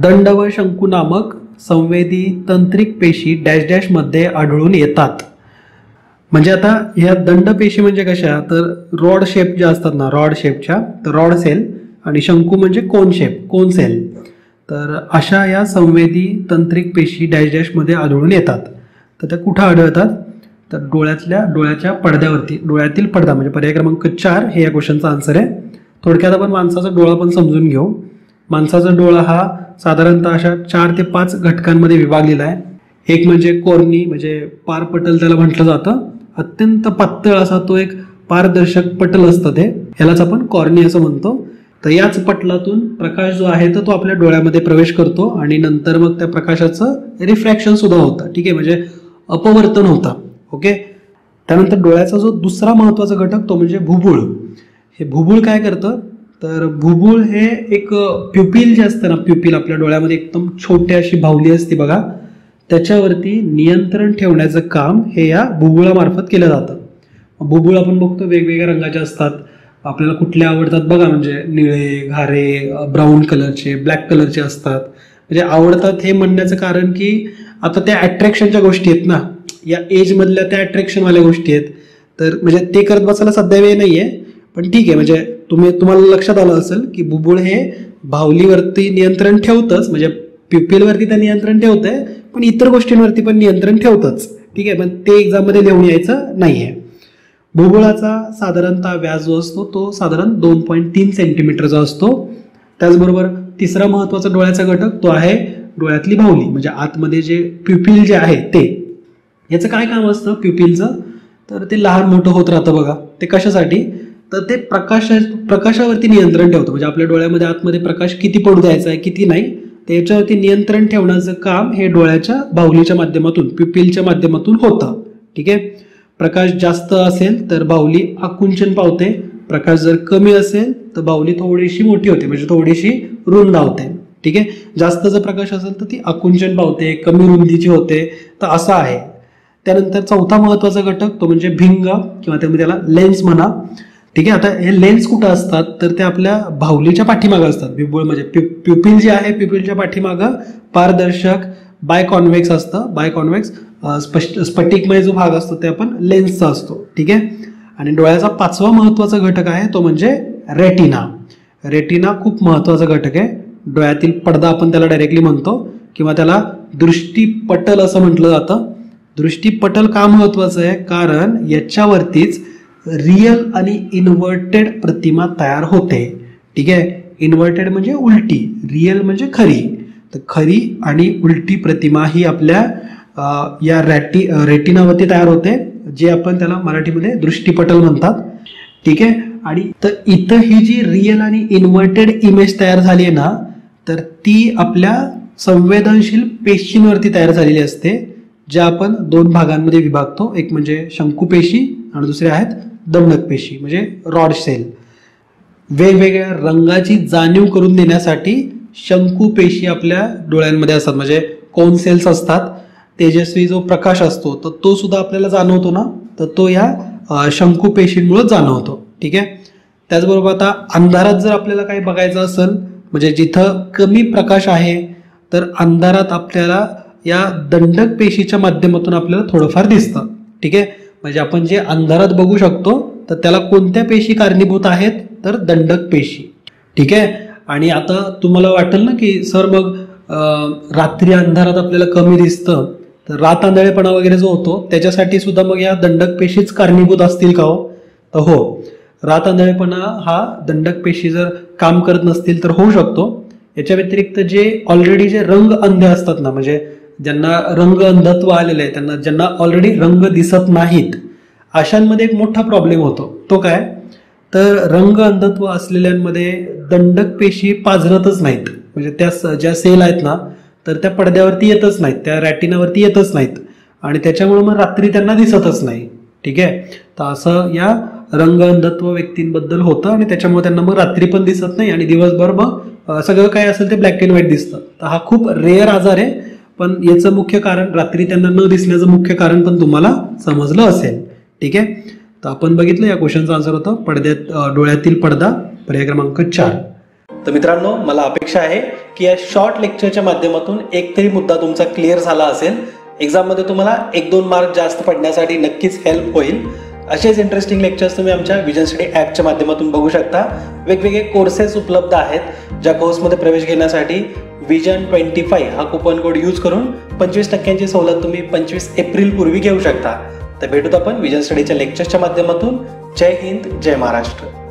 दंड व शंकू नामक संवेदी तंत्रिक पेशी डॅश डॅश मध्ये आढळून येतात. म्हणजे आता ह्या दंड पेशी म्हणजे कशा, तर रॉड शेप ज्या असतात ना, रॉड शेपच्या, तर रॉड सेल, आणि शंकू म्हणजे कोन शेप, कोन सेल. तर अशा या संवेदी तंत्रिक पेशी डॅश डॅश मध्ये आढळून येतात. तर त्या कुठं आढळतात, तर डोळ्याच्या पडद्यावरती. डोळ्यातील पडदा म्हणजे पर्याय क्रमांक 4 हे या क्वेश्चनचा आन्सर आहे. थोडक्यात आपण माणसाचा डोळा पण समजून घेऊ. माणसाचा डोळा हा साधारणतः अशा 4 ते 5 घटकांमध्ये विभागलेला आहे. एक म्हणजे कोर्नी, म्हणजे पारपटल त्याला म्हटलं जातं. अत्यंत पातळ असा तो एक पारदर्शक पटल असतं, ते ह्यालाच आपण कॉर्नी असं म्हणतो. तर याच पटलातून प्रकाश जो आहे तो आपल्या डोळ्यामध्ये प्रवेश करतो आणि नंतर मग त्या प्रकाशाचं रिफ्रॅक्शन सुद्धा होतं. ठीक आहे, म्हणजे अपवर्तन होतं. ओके. त्यानंतर डोळ्याचा जो दुसरा महत्वाचा घटक तो म्हणजे भुबुळ. हे भुबुळ काय करतं, तर भुबुळ हे एक प्युपिल जे असतं ना, प्युपिल आपल्या डोळ्यामध्ये एकदम छोटी अशी बाहुली असते बघा, त्याच्यावरती नियंत्रण ठेवण्याचं काम हे या भुबुळामार्फत केलं जातं. भुबुळ आपण बघतो वेगवेगळ्या रंगाचे असतात. आपल्याला कुठले आवडतात बघा, म्हणजे निळे, घारे, ब्राऊन कलरचे, ब्लॅक कलरचे असतात. म्हणजे आवडतात हे म्हणण्याचं कारण की आता त्या अट्रॅक्शनच्या गोष्टी आहेत ना, या एज मधल्या त्या अट्रॅक्शनवाल्या गोष्टी आहेत. तर म्हणजे ते करत बसायला सध्या वेळ नाहीये, पण ठीक आहे. म्हणजे तुम्हाला लक्षात आलं असेल की भुबुळ हे बाहुलीवरती नियंत्रण ठेवतंच, म्हणजे प्युपिलवरती तर नियंत्रण ठेवतंय, पण इतर गोष्टींवरती पण नियंत्रण ठेवतंच. ठीक आहे, पण ते एक्झाम मध्ये लिहून यायचं नाहीये. भुबुळाचा साधारणतः व्यास जो असतो तो साधारण 2.3 सेंटीमीटरचा असतो. त्याचबरोबर तिसरा महत्वाचा डोळ्याचा घटक तो आहे डोळ्यातली बाहुली, म्हणजे आतमध्ये जे प्युपिल जे आहे ते. याचं काय काम असतं प्युपिलचं, तर ते लहान मोठं होत राहतं बघा. ते कशासाठी, तर ते प्रकाशावरती नियंत्रण ठेवतं. म्हणजे आपल्या डोळ्यामध्ये आतमध्ये प्रकाश किती पडू द्यायचा आहे किती नाही, त्याच्यावरती नियंत्रण ठेवण्याचं काम हे डोळ्याच्या बाहुलीच्या माध्यमातून, प्युपिलच्या माध्यमातून होतं. ठीक आहे. प्रकाश जास्त असेल तर बाहुली आकुंचन पावते. प्रकाश जर कमी असेल तर बाहुली थोडीशी मोठी होते, म्हणजे थोडीशी रुंदावते. ठीक आहे. जास्त जर प्रकाश असेल तर ती आकुंचन पावते, कमी रुंदीची होते. तर असं आहे. त्यानंतर चौथा महत्वाचा घटक तो म्हणजे भिंग, किंवा त्याला लेन्स म्हणा. ठीक आहे. आता हे लेन्स कुठं असतात, तर ते आपल्या बाहुलीच्या पाठीमागं असतात. भुबुळ म्हणजे प्युपिल जे आहे, प्युपिलच्या पाठीमागं पारदर्शक बायकॉन्व्हेक्स असतं. बायकॉन्व्हेक्स स्फटिकमय जो भाग असतो ते आपण लेन्सचा असतो. ठीक आहे. आणि डोळ्याचा 5वा महत्वाचा घटक आहे तो म्हणजे रेटिना. रेटिना खूप महत्वाचा घटक आहे. डोळ्यातील पडदा आपण त्याला डायरेक्टली म्हणतो, किंवा त्याला दृष्टीपटल असं म्हटलं जातं. दृष्टीपटल का महत्वाचं आहे, कारण याच्यावरतीच रियल आणि इन्व्हर्टेड प्रतिमा तयार होते. ठीक आहे. इन्व्हर्टेड म्हणजे उलटी, रियल म्हणजे खरी. तर खरी आणि उलटी प्रतिमा ही आपल्या या रेटिनावरती तयार होते, जे आपण त्याला मराठीमध्ये दृष्टीपटल म्हणतात. ठीक आहे. आणि तर इथं ही जी रियल आणि इन्व्हर्टेड इमेज तयार झाली आहे ना, तर ती आपल्या संवेदनशील पेशींवरती तयार झालेली असते, ज्या आपण 2 भागांमध्ये विभागतो. एक म्हणजे शंकू पेशी आणि दुसरे आहेत दंडक पेशी, म्हणजे रॉड सेल. वेगवेगळ्या रंगाची जाणीव करून देण्यासाठी शंकू पेशी आपल्या डोळ्यांमध्ये असतात, म्हणजे कोन सेल्स असतात. तेजस्वी जो प्रकाश असतो तर तो सुद्धा आपल्याला जाणवतो ना, तर तो या शंकू पेशींमुळे जाणवतो. ठीक आहे. त्याचबरोबर आता अंधारात जर आपल्याला काही बघायचं असेल, म्हणजे जिथं कमी प्रकाश आहे, तर अंधारात आपल्याला या दंडक पेशीच्या माध्यमातून आपल्याला थोडंफार दिसतं. ठीक आहे. म्हणजे आपण जे अंधारात बघू शकतो तर त्याला कोणत्या पेशी कारणीभूत आहेत, तर दंडक पेशी. ठीक आहे. आणि आता तुम्हाला वाटेल ना की सर मग रात्री अंधारात आपल्याला कमी दिसतं, तर रात आंधळेपणा वगैरे जो होतो त्याच्यासाठी सुद्धा मग या दंडक पेशीच कारणीभूत असतील का हो, तर हो. रात आंधळेपणा हा दंडक पेशी जर काम करत नसतील तर होऊ शकतो. याच्या व्यतिरिक्त जे ऑलरेडी जे रंग अंध असतात ना, म्हणजे ज्यांना रंग अंधत्व आलेलं आहे, ज्यांना ऑलरेडी रंग दिसत नाहीत, अशांमध्ये एक मोठा प्रॉब्लेम होतो. तो काय, तर रंग अंधत्व असलेल्यांमध्ये दंडक पेशी पाझरतच नाहीत. म्हणजे त्या ज्या सेल आहेत ना, तर त्या पडद्यावरती येतच नाहीत, त्या रॅटिनावरती येतच नाहीत, आणि त्याच्यामुळे मग रात्री त्यांना दिसतच नाही. ठीक आहे. तर असं या रंग अंधत्व व्यक्तींबद्दल होतं, आणि त्याच्यामुळे त्यांना मग रात्री पण दिसत नाही आणि दिवसभर मग सगळं काय असेल ते ब्लॅक अँड व्हाईट दिसतं. तर हा खूप रेअर आजार आहे, पण याचं मुख्य कारण, रात्री त्यांना न दिसण्याचं मुख्य कारण पण तुम्हाला समजलं असेल. ठीक आहे. तर आपण बघितलं या क्वेश्चनचा आन्सर होतं डोळ्यातील पडदा, पर्याय क्रमांक 4. तर मित्रांनो, मला अपेक्षा आहे की या शॉर्ट लेक्चरच्या माध्यमातून एक तरी मुद्दा तुमचा क्लिअर झाला असेल. एक्झाममध्ये तुम्हाला 1-2 मार्क जास्त पडण्यासाठी नक्कीच हेल्प होईल. असेच इंटरेस्टिंग लेक्चर्स तुम्ही आमच्या विजन स्टडी ॲपच्या माध्यमातून बघू शकता. वेगवेगळे कोर्सेस उपलब्ध आहेत, ज्या कोर्समध्ये प्रवेश घेण्यासाठी विजन 25 हा कुपन कोड यूज करून 25% सवलत तुम्ही 25 एप्रिल पूर्वी घेऊ शकता. तर भेटूत आपण विजन स्टडीच्या लेक्चर्सच्या माध्यमातून. जय हिंद, जय महाराष्ट्र.